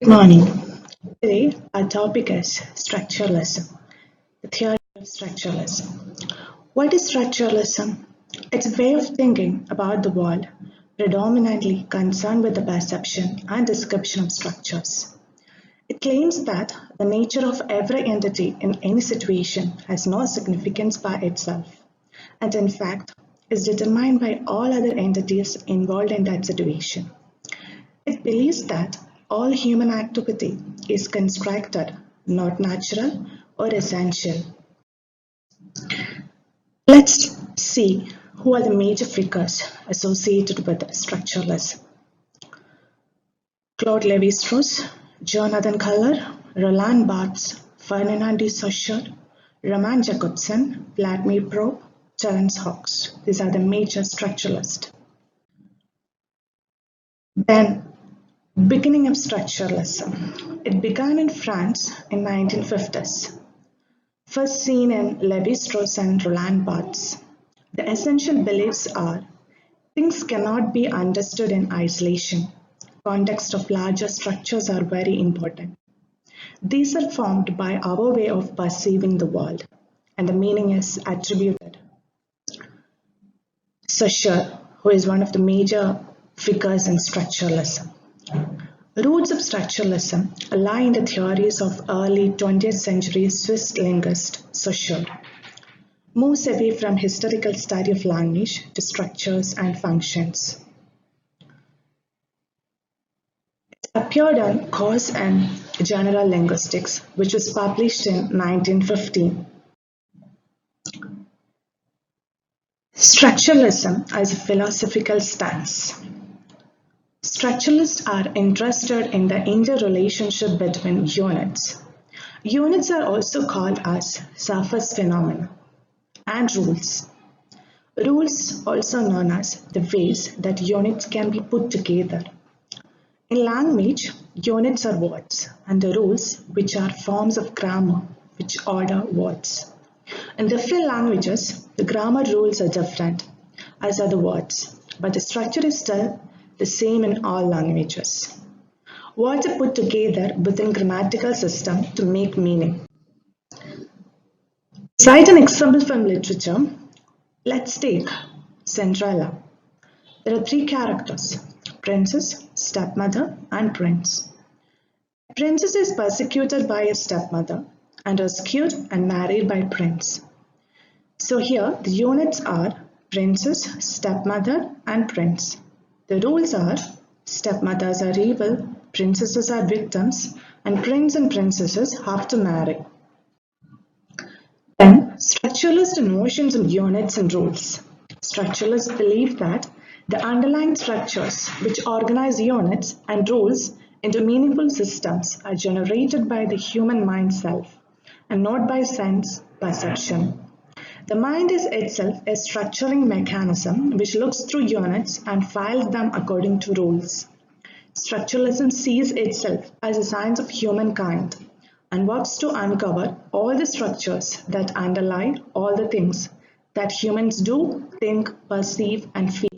Morning. Today, our topic is structuralism, the theory of structuralism. What is structuralism? It's a way of thinking about the world, predominantly concerned with the perception and description of structures. It claims that the nature of every entity in any situation has no significance by itself, and in fact is determined by all other entities involved in that situation. It believes that all human activity is constructed, not natural or essential. Let's see who are the major figures associated with structuralism. Claude Lévi-Strauss, Jonathan Culler, Roland Barthes, Ferdinand de Saussure, Roman Jakobson, Vladimir Propp, Terence Hawkes. These are the major structuralists. Then, beginning of structuralism. It began in France in 1950s. First seen in Lévi-Strauss and Roland Barthes. The essential beliefs are things cannot be understood in isolation. Context of larger structures are very important. These are formed by our way of perceiving the world, and the meaning is attributed. Saussure, who is one of the major figures in structuralism. Roots of structuralism lie in the theories of early 20th century Swiss linguist Saussure. Moves away from historical study of language to structures and functions. It appeared on Course in General Linguistics, which was published in 1915. Structuralism as a philosophical stance. Structuralists are interested in the interrelationship between units. Units are also called as surface phenomena and rules. Rules, also known as the ways that units can be put together. In language, units are words, and the rules, which are forms of grammar, which order words. In different languages, the grammar rules are different, as are the words, but the structure is still the same in all languages. Words are put together within grammatical system to make meaning. Cite an example from literature. Let's take Cinderella. There are three characters: princess, stepmother, and prince. The princess is persecuted by a stepmother and rescued and married by prince. So here the units are princess, stepmother, and prince. The rules are stepmothers are evil, princesses are victims, and prince and princesses have to marry. Then, structuralist notions of units and rules. Structuralists believe that the underlying structures which organize units and rules into meaningful systems are generated by the human mind self and not by sense perception. The mind is itself a structuring mechanism which looks through units and files them according to rules. Structuralism sees itself as a science of humankind and works to uncover all the structures that underlie all the things that humans do, think, perceive, and feel.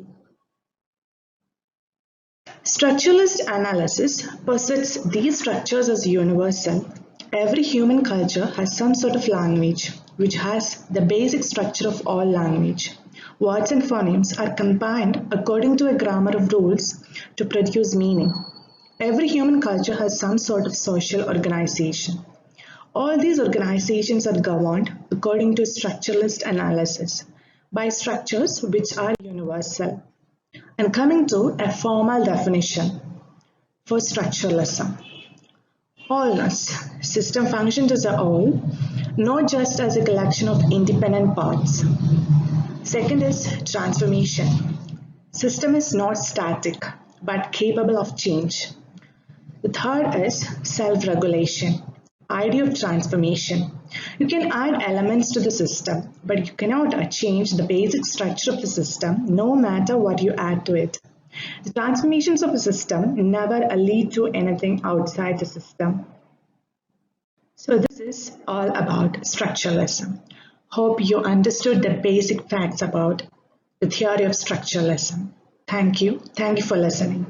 Structuralist analysis posits these structures as universal. Every human culture has some sort of language, which has the basic structure of all language. Words and phonemes are combined according to a grammar of rules to produce meaning. Every human culture has some sort of social organization. All these organizations are governed according to structuralist analysis by structures which are universal. And coming to a formal definition for structuralism. Wholeness. System functions as a whole, not just as a collection of independent parts. Second is transformation. System is not static, but capable of change. The third is self-regulation. Idea of transformation. You can add elements to the system, but you cannot change the basic structure of the system no matter what you add to it. The transformations of a system never lead to anything outside the system. So this is all about structuralism. Hope you understood the basic facts about the theory of structuralism. Thank you. Thank you for listening.